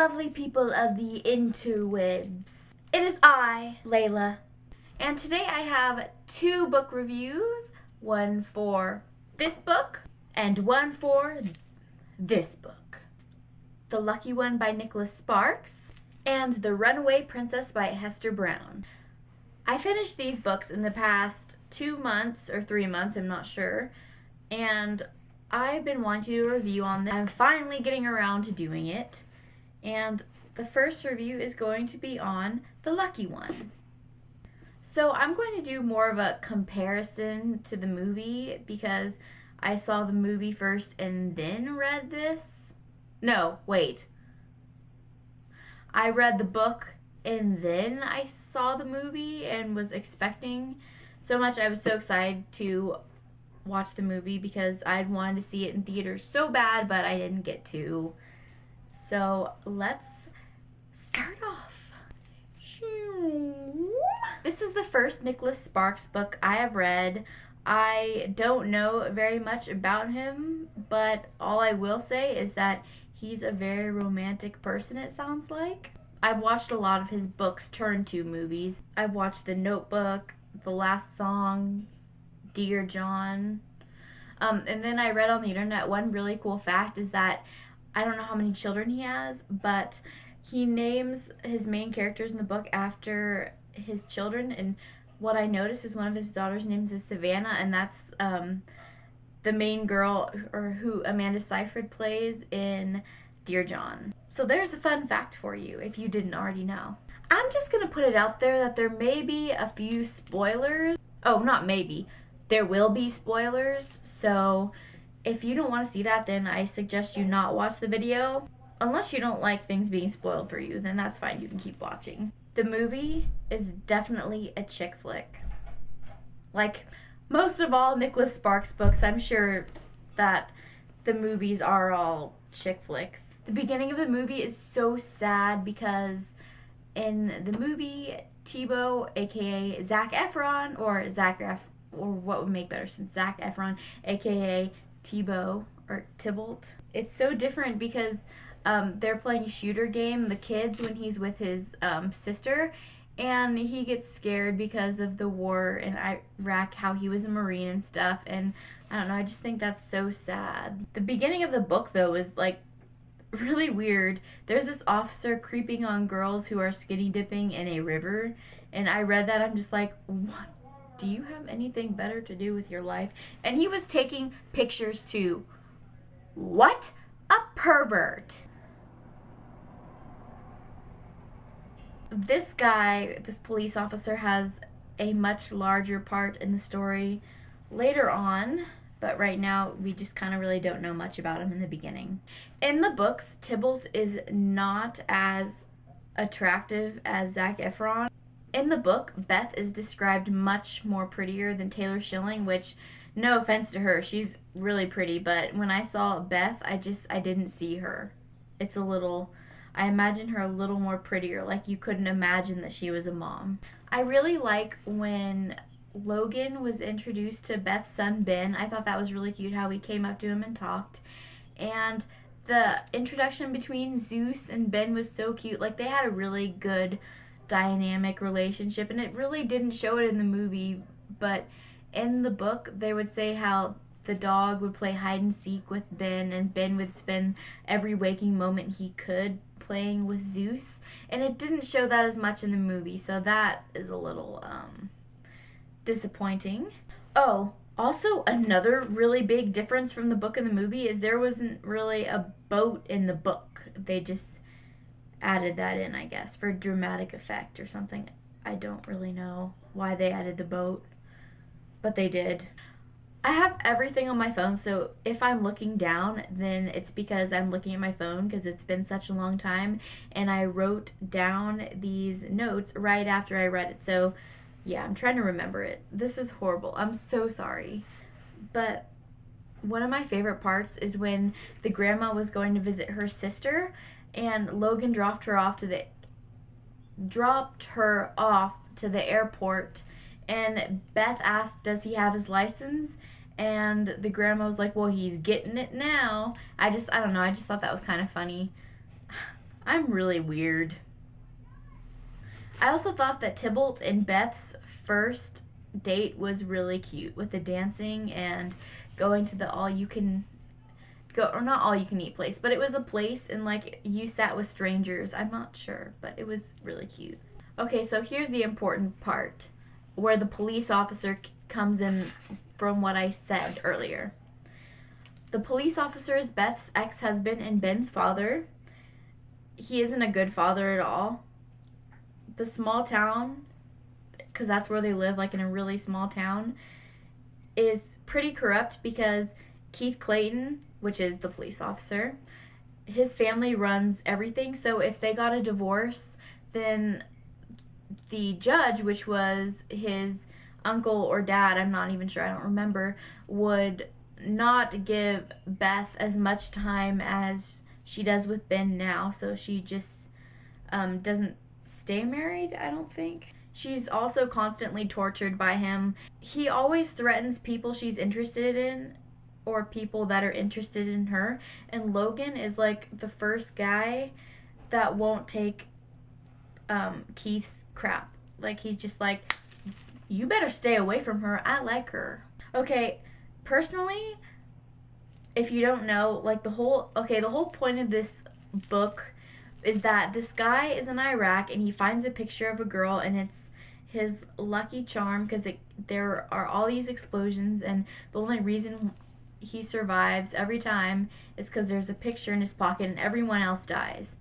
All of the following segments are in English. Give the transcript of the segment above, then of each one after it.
lovely people of the interwebs. It is I, Layla, and today I have 2 book reviews, one for this book and one for this book. The Lucky One by Nicholas Sparks and The Runaway Princess by Hester Brown. I finished these books in the past 2 months or 3 months, I'm not sure, and I've been wanting to do a review on them. I'm finally getting around to doing it, and the first review is going to be on The Lucky One. So I'm going to do more of a comparison to the movie because I saw the movie first and then read this. No, wait. I read the book and then I saw the movie and was expecting so much. I was so excited to watch the movie because I'd wanted to see it in theaters so bad, but I didn't get to. So let's start off. This is the first Nicholas Sparks book I have read. I don't know very much about him, but all I will say is that he's a very romantic person, it sounds like. I've watched a lot of his books turned to movies. I've watched The Notebook, The Last Song, Dear John. And then I read on the internet one really cool fact is that I don't know how many children he has, but he names his main characters in the book after his children. And what I noticed is one of his daughter's names is Savannah, and that's the main girl or who Amanda Seyfried plays in Dear John. So there's a fun fact for you if you didn't already know. I'm just going to put it out there that there may be a few spoilers. Oh, not maybe. There will be spoilers, so if you don't want to see that, then I suggest you not watch the video. Unless you don't like things being spoiled for you, then that's fine, you can keep watching. The movie is definitely a chick flick. Like most of all Nicholas Sparks books, I'm sure that the movies are all chick flicks. The beginning of the movie is so sad because in the movie, Tebow, aka Zac Efron, or what would make better sense, Zac Efron, aka Tebow, or Tybalt. It's so different because they're playing a shooter game, the kids, when he's with his sister, and he gets scared because of the war in Iraq, how he was a Marine and stuff, and I don't know, I just think that's so sad. The beginning of the book, though, is like really weird. There's this officer creeping on girls who are skinny dipping in a river, and I read that, I'm just like, what? Do you have anything better to do with your life? And he was taking pictures too. What a pervert. This guy, this police officer, has a much larger part in the story later on, but right now we just kind of really don't know much about him in the beginning. In the books, Tybalt is not as attractive as Zac Efron. In the book, Beth is described much more prettier than Taylor Schilling, which, no offense to her, she's really pretty, but when I saw Beth, I didn't see her. I imagine her a little more prettier, like you couldn't imagine that she was a mom. I really like when Logan was introduced to Beth's son, Ben. I thought that was really cute how he came up to him and talked. And the introduction between Zeus and Ben was so cute. Like, they had a really good dynamic relationship, and it really didn't show it in the movie, but in the book they would say how the dog would play hide and seek with Ben, and Ben would spend every waking moment he could playing with Zeus, and it didn't show that as much in the movie, so that is a little disappointing. Oh, also another really big difference from the book and the movie is there wasn't really a boat in the book. They just added that in, I guess, for dramatic effect or something. I don't really know why they added the boat, but they did. I have everything on my phone, so if I'm looking down, then it's because I'm looking at my phone because it's been such a long time, and I wrote down these notes right after I read it, so yeah, I'm trying to remember it. This is horrible. I'm so sorry. But one of my favorite parts is when the grandma was going to visit her sister, and Logan dropped her off to the airport, and Beth asked, does he have his license? And the grandma was like, well, he's getting it now. I don't know, I just thought that was kind of funny. I'm really weird. I also thought that Tybalt and Beth's first date was really cute with the dancing and going to the all you can go, or not all you can eat place, but it was a place and like you sat with strangers. I'm not sure, but it was really cute. Okay, so here's the important part where the police officer comes in from what I said earlier. The police officer is Beth's ex-husband and Ben's father. He isn't a good father at all. The small town, because that's where they live, like in a really small town, is pretty corrupt because Keith Clayton, which is the police officer, his family runs everything. So if they got a divorce, then the judge, which was his uncle or dad, I'm not even sure, I don't remember, would not give Beth as much time as she does with Ben now. So she just doesn't stay married, I don't think. She's also constantly tortured by him. He always threatens people she's interested in or people that are interested in her. And Logan is like the first guy that won't take Keith's crap. Like, he's just like, you better stay away from her. I like her. Okay, personally, if you don't know, like the whole point of this book is that this guy is in Iraq and he finds a picture of a girl and it's his lucky charm because there are all these explosions and the only reason he survives every time is because there's a picture in his pocket and everyone else dies.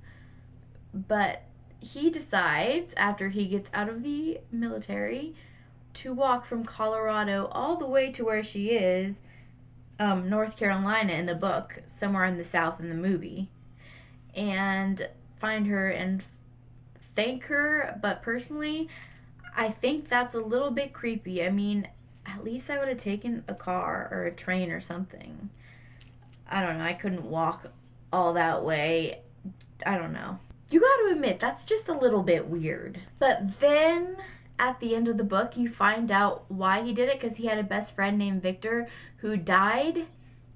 But he decides, after he gets out of the military, to walk from Colorado all the way to where she is, North Carolina in the book, somewhere in the South in the movie, and find her and thank her. But personally, I think that's a little bit creepy. I mean, at least I would have taken a car or a train or something. I don't know. I couldn't walk all that way. I don't know. You got to admit, that's just a little bit weird. But then at the end of the book, you find out why he did it, because he had a best friend named Victor who died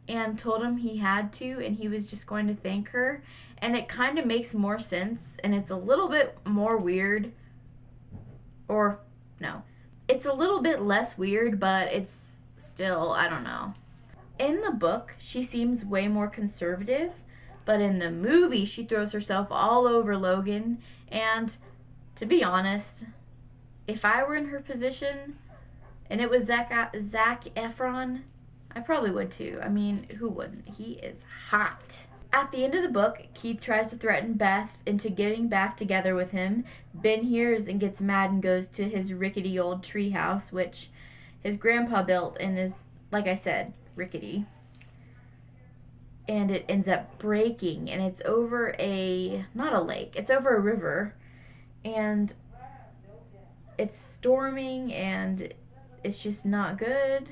and told him he had to, and he was just going to thank her. And it kind of makes more sense, and it's a little bit more weird. Or, no. It's a little bit less weird, but it's still, I don't know. In the book, she seems way more conservative, but in the movie, she throws herself all over Logan. And to be honest, if I were in her position and it was Zac Efron, I probably would too. I mean, who wouldn't? He is hot. At the end of the book, Keith tries to threaten Beth into getting back together with him. Ben hears and gets mad and goes to his rickety old tree house, which his grandpa built and is, like I said, rickety. And it ends up breaking, and it's over not a lake, it's over a river. And it's storming, and it's just not good.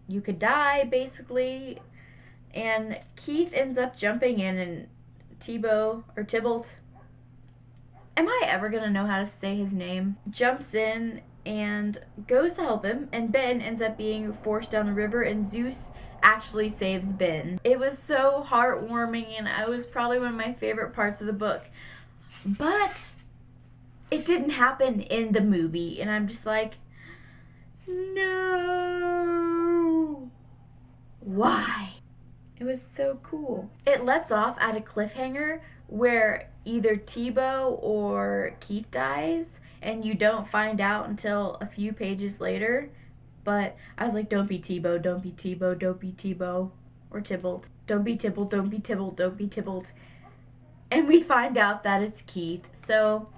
You could die, basically. And Keith ends up jumping in, and Tybalt, am I ever going to know how to say his name? Jumps in and goes to help him, and Ben ends up being forced down the river, and Zeus actually saves Ben. It was so heartwarming, and it was probably one of my favorite parts of the book. But it didn't happen in the movie, and I'm just like, no. Why? It was so cool. It lets off at a cliffhanger where either Tebow or Keith dies, and you don't find out until a few pages later. But I was like, don't be Tebow, don't be Tebow, don't be Tebow. Or Tybalt. Don't be Tybalt, don't be Tybalt, don't be Tybalt. And we find out that it's Keith. So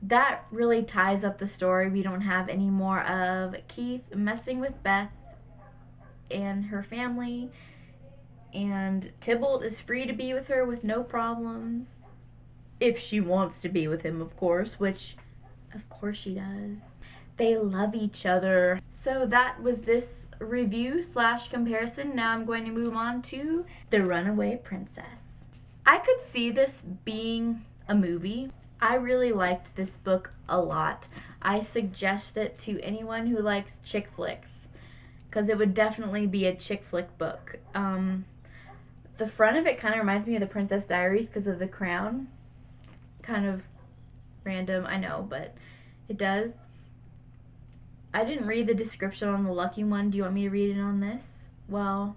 that really ties up the story. We don't have any more of Keith messing with Beth and her family. And Tybalt is free to be with her with no problems. If she wants to be with him, of course, which, of course she does. They love each other. So that was this review/comparison. Now I'm going to move on to The Runaway Princess. I could see this being a movie. I really liked this book a lot. I suggest it to anyone who likes chick flicks, because it would definitely be a chick flick book. The The front of it kind of reminds me of the Princess Diaries because of the crown. Kind of random, I know, but it does. I didn't read the description on the lucky one. Do you want me to read it on this? Well,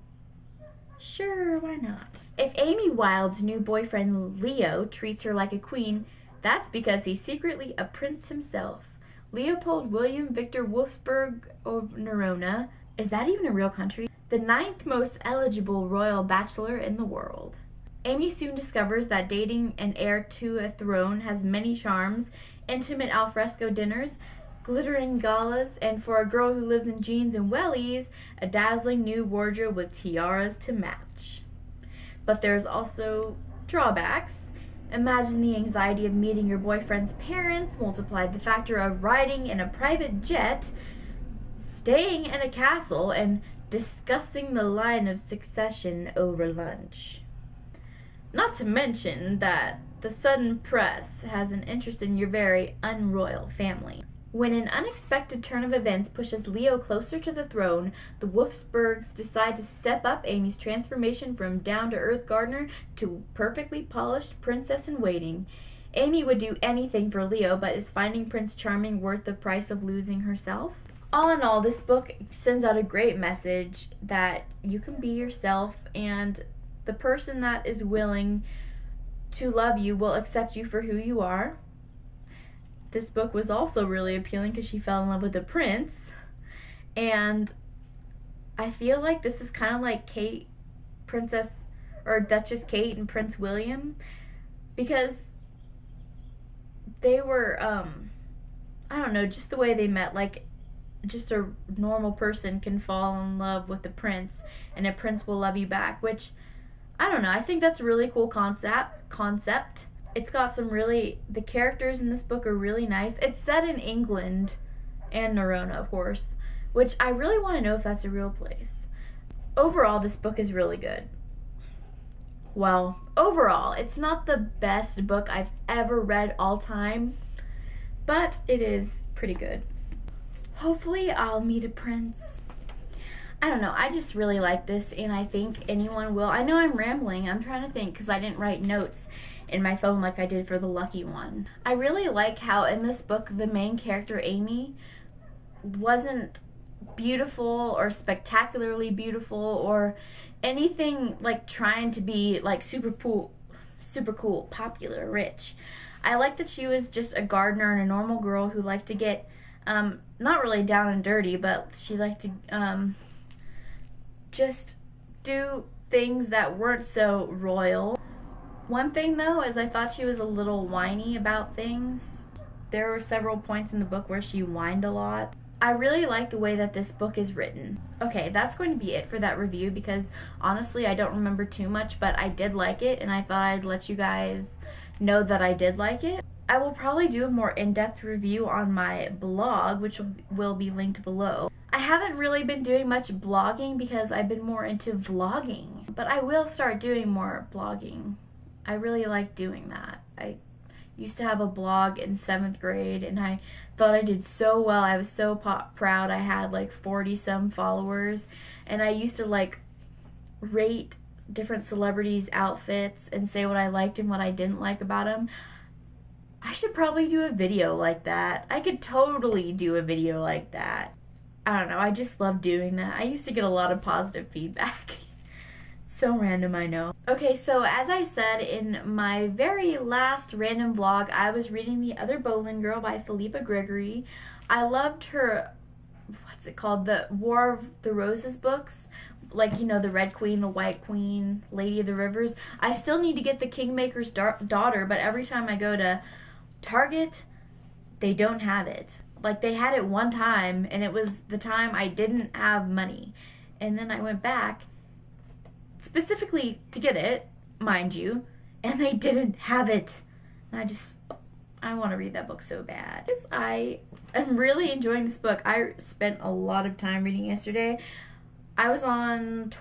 sure, why not? If Amy Wilde's new boyfriend Leo treats her like a queen, that's because he's secretly a prince himself. Leopold William Victor Wolfsburg of Nerona, is that even a real country? The 9th most eligible royal bachelor in the world. Amy soon discovers that dating an heir to a throne has many charms, intimate alfresco dinners, glittering galas, and for a girl who lives in jeans and wellies, a dazzling new wardrobe with tiaras to match. But there's also drawbacks. Imagine the anxiety of meeting your boyfriend's parents, multiplied the factor of riding in a private jet, staying in a castle, and discussing the line of succession over lunch. Not to mention that the sudden press has an interest in your very unroyal family. When an unexpected turn of events pushes Leo closer to the throne, the Wolfsburgs decide to step up Amy's transformation from down-to-earth gardener to perfectly polished princess-in-waiting. Amy would do anything for Leo, but is finding Prince Charming worth the price of losing herself? All in all, this book sends out a great message that you can be yourself, and the person that is willing to love you will accept you for who you are. This book was also really appealing because she fell in love with the prince. And I feel like this is kind of like Kate, Princess, or Duchess Kate and Prince William. Because they were, I don't know, just the way they met. Like, just a normal person can fall in love with the prince, and a prince will love you back. Which, I don't know, I think that's a really cool concept. It's got some really, the characters in this book are really nice. It's set in England and Nerona, of course, which I really want to know if that's a real place. Overall, this book is really good. Well, overall, it's not the best book I've ever read all time, but it is pretty good. Hopefully, I'll meet a prince. I don't know, I just really like this, and I think anyone will. I know I'm rambling, I'm trying to think, because I didn't write notes in my phone like I did for the lucky one. I really like how in this book the main character, Amy, wasn't beautiful or spectacularly beautiful or anything like trying to be like super cool, popular, rich. I like that she was just a gardener and a normal girl who liked to get, not really down and dirty, but she liked to just do things that weren't so royal. One thing, though, is I thought she was a little whiny about things. There were several points in the book where she whined a lot. I really like the way that this book is written. Okay, that's going to be it for that review because, honestly, I don't remember too much, but I did like it, and I thought I'd let you guys know that I did like it. I will probably do a more in-depth review on my blog, which will be linked below. I haven't really been doing much blogging because I've been more into vlogging, but I will start doing more blogging. I really like doing that. I used to have a blog in 7th grade, and I thought I did so well. I was so proud. I had like 40-some followers, and I used to like rate different celebrities' outfits and say what I liked and what I didn't like about them. I should probably do a video like that. I could totally do a video like that. I don't know, I just love doing that. I used to get a lot of positive feedback. So random, I know. Okay, so as I said in my very last random vlog, I was reading The Other Boleyn Girl by Philippa Gregory. I loved her, what's it called, the War of the Roses books. Like, you know, the Red Queen, the White Queen, Lady of the Rivers. I still need to get the Kingmaker's Daughter, but every time I go to Target, they don't have it. Like, they had it one time, and it was the time I didn't have money. And then I went back specifically to get it, mind you, and they didn't have it. And I want to read that book so bad. I am really enjoying this book. I spent a lot of time reading yesterday. I was on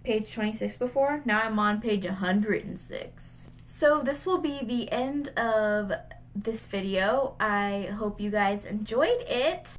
page 26 before. Now I'm on page 106. So this will be the end of this video. I hope you guys enjoyed it.